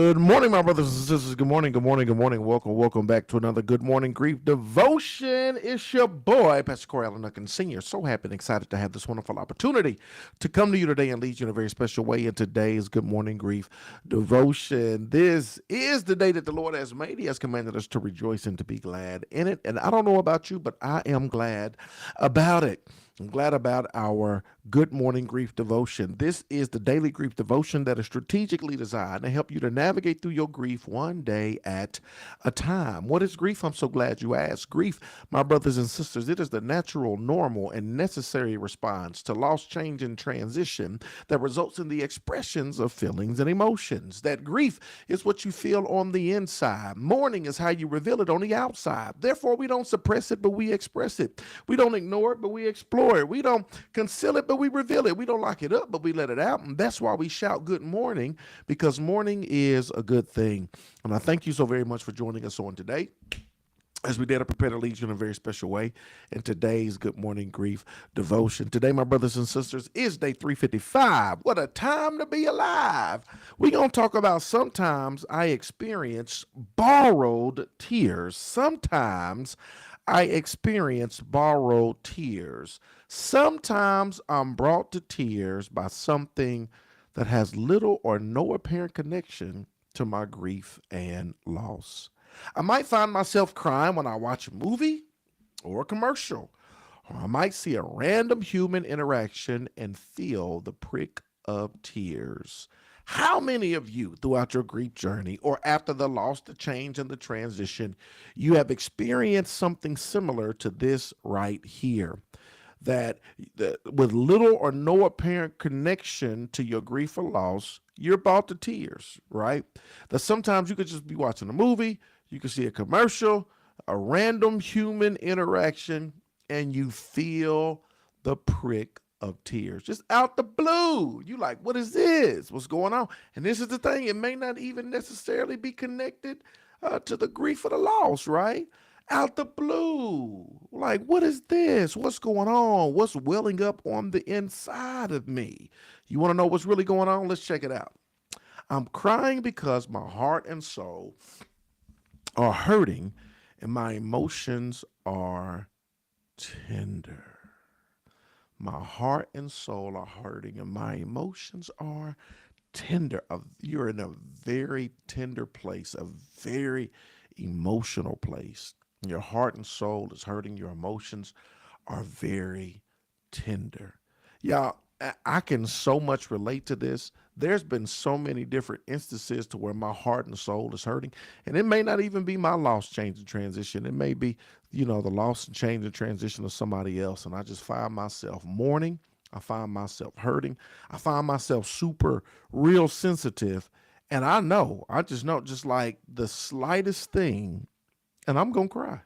Good morning, my brothers and sisters. Good morning, good morning, good morning. Welcome back to another Good Morning Grief Devotion. It's your boy, Pastor Corey Allen Nucken Sr. So happy and excited to have this wonderful opportunity to come to you today and lead you in a very special way in today's Good Morning Grief Devotion. This is the day that the Lord has made. He has commanded us to rejoice and to be glad in it. And I don't know about you, but I am glad about it. I'm glad about our Good Morning Grief Devotion. This is the daily grief devotion that is strategically designed to help you to navigate through your grief one day at a time. What is grief? I'm so glad you asked. Grief, my brothers and sisters, it is the natural, normal, and necessary response to loss, change, and transition that results in the expressions of feelings and emotions. That grief is what you feel on the inside. Mourning is how you reveal it on the outside. Therefore, we don't suppress it, but we express it. We don't ignore it, but we explore it. We don't conceal it, but we reveal it. We don't lock it up, but we let it out. And that's why we shout good morning, because morning is a good thing. And I thank you so very much for joining us on today as we dare to prepare to lead you in a very special way in today's Good Morning Grief Devotion. Today, my brothers and sisters, is day 355. What a time to be alive. We're going to talk about sometimes I experience borrowed tears. Sometimes I experience borrowed tears. Sometimes I'm brought to tears by something that has little or no apparent connection to my grief and loss. I might find myself crying when I watch a movie or a commercial, or I might see a random human interaction and feel the prick of tears. How many of you throughout your grief journey or after the loss, the change, and the transition, you have experienced something similar to this right here? That with little or no apparent connection to your grief or loss, you're brought to tears, right? That sometimes you could just be watching a movie, you could see a commercial, a random human interaction, and you feel the prick of tears just out the blue. You like, what is this? What's going on? And this is the thing, it may not even necessarily be connected to the grief of the loss, right? Out the blue. Like, what is this? What's going on? What's welling up on the inside of me? You want to know what's really going on? Let's check it out. I'm crying because my heart and soul are hurting and my emotions are tender. My heart and soul are hurting and my emotions are tender. You're in a very tender place, a very emotional place. Your heart and soul is hurting. Your emotions are very tender. Yeah, I can so much relate to this. There's been so many different instances to where my heart and soul is hurting. And it may not even be my loss, change, and transition. It may be, the loss and change and transition of somebody else. And I just find myself mourning. I find myself hurting. I find myself super, real sensitive. And I just know, just like the slightest thing, and I'm going to cry.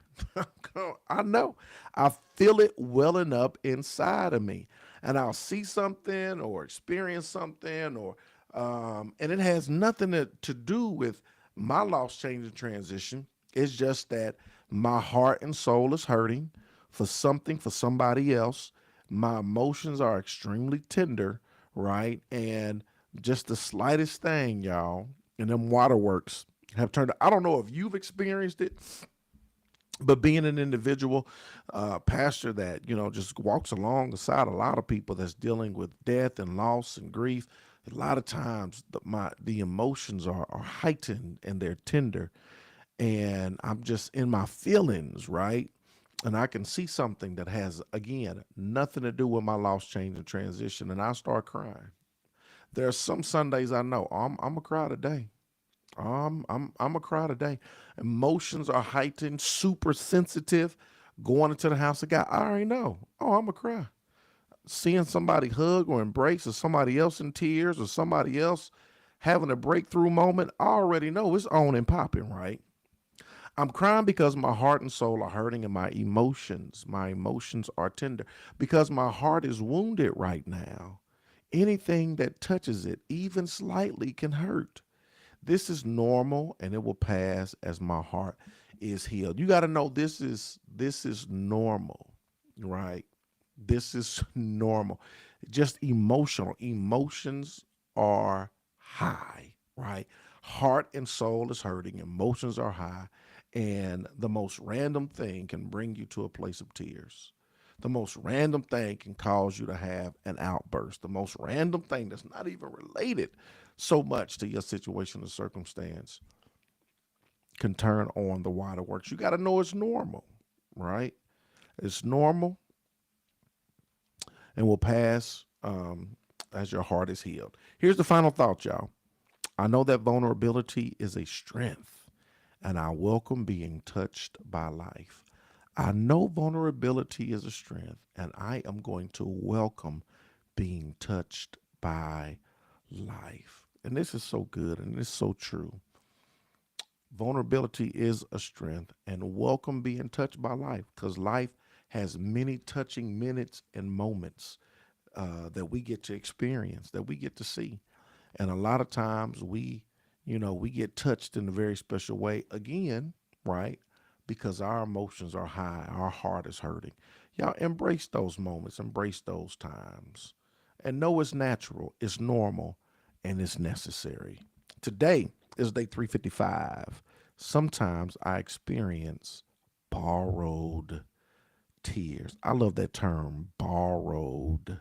I know. I feel it welling up inside of me. And I'll see something or experience something, and it has nothing to do with my loss, change, and transition. It's just that my heart and soul is hurting for something, for somebody else. My emotions are extremely tender, right? And just the slightest thing, y'all, and them waterworks have turned. I don't know if you've experienced it, but being an individual pastor that just walks alongside a lot of people that's dealing with death and loss and grief, a lot of times the emotions are heightened and they're tender, and I'm just in my feelings, right? And I can see something that has, again, nothing to do with my loss, change, and transition, and I start crying. There are some Sundays I know, I'm a cry today. I'm a cry today. Emotions are heightened, super sensitive. Going into the house of God, I already know. Oh, I'm a cry. Seeing somebody hug or embrace, or somebody else in tears, or somebody else having a breakthrough moment, I already know it's on and popping, right? I'm crying because my heart and soul are hurting and my emotions are tender because my heart is wounded right now. Anything that touches it, even slightly, can hurt. This is normal and it will pass as my heart is healed. You got to know this is normal, right? This is normal. Just emotional. Emotions are high, right? Heart and soul is hurting, emotions are high, and the most random thing can bring you to a place of tears. The most random thing can cause you to have an outburst. The most random thing that's not even related so much to your situation or circumstance can turn on the waterworks. You got to know it's normal, right? It's normal and will pass as your heart is healed. Here's the final thought, y'all. I know that vulnerability is a strength, and I welcome being touched by life. I know vulnerability is a strength, and I am going to welcome being touched by life. And this is so good and it's so true. Vulnerability is a strength, and welcome being touched by life because life has many touching minutes and moments that we get to experience, that we get to see. And a lot of times we get touched in a very special way again, right? Because our emotions are high, our heart is hurting. Y'all embrace those moments, embrace those times, and know it's natural, it's normal, and it's necessary. Today is day 355. Sometimes I experience borrowed tears. I love that term, borrowed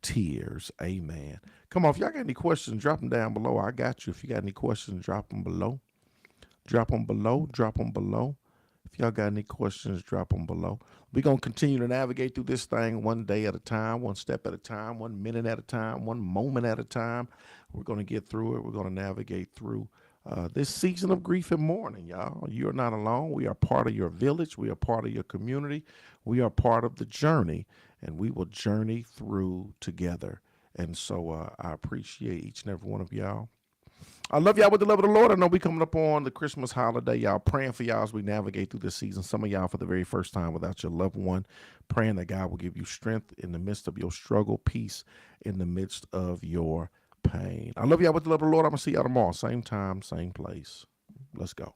tears. Amen. Come on, if y'all got any questions, drop them down below. I got you. If you got any questions, drop them below. Drop them below. Drop them below. If y'all got any questions, drop them below. We're going to continue to navigate through this thing one day at a time, one step at a time, 1 minute at a time, one moment at a time. We're going to get through it. We're going to navigate through this season of grief and mourning, y'all. You're not alone. We are part of your village. We are part of your community. We are part of the journey, and we will journey through together. And so I appreciate each and every one of y'all. I love y'all with the love of the Lord. I know we coming up on the Christmas holiday. Y'all praying for y'all as we navigate through this season. Some of y'all for the very first time without your loved one. Praying that God will give you strength in the midst of your struggle, peace in the midst of your pain. I love y'all with the love of the Lord. I'm going to see y'all tomorrow. Same time, same place. Let's go.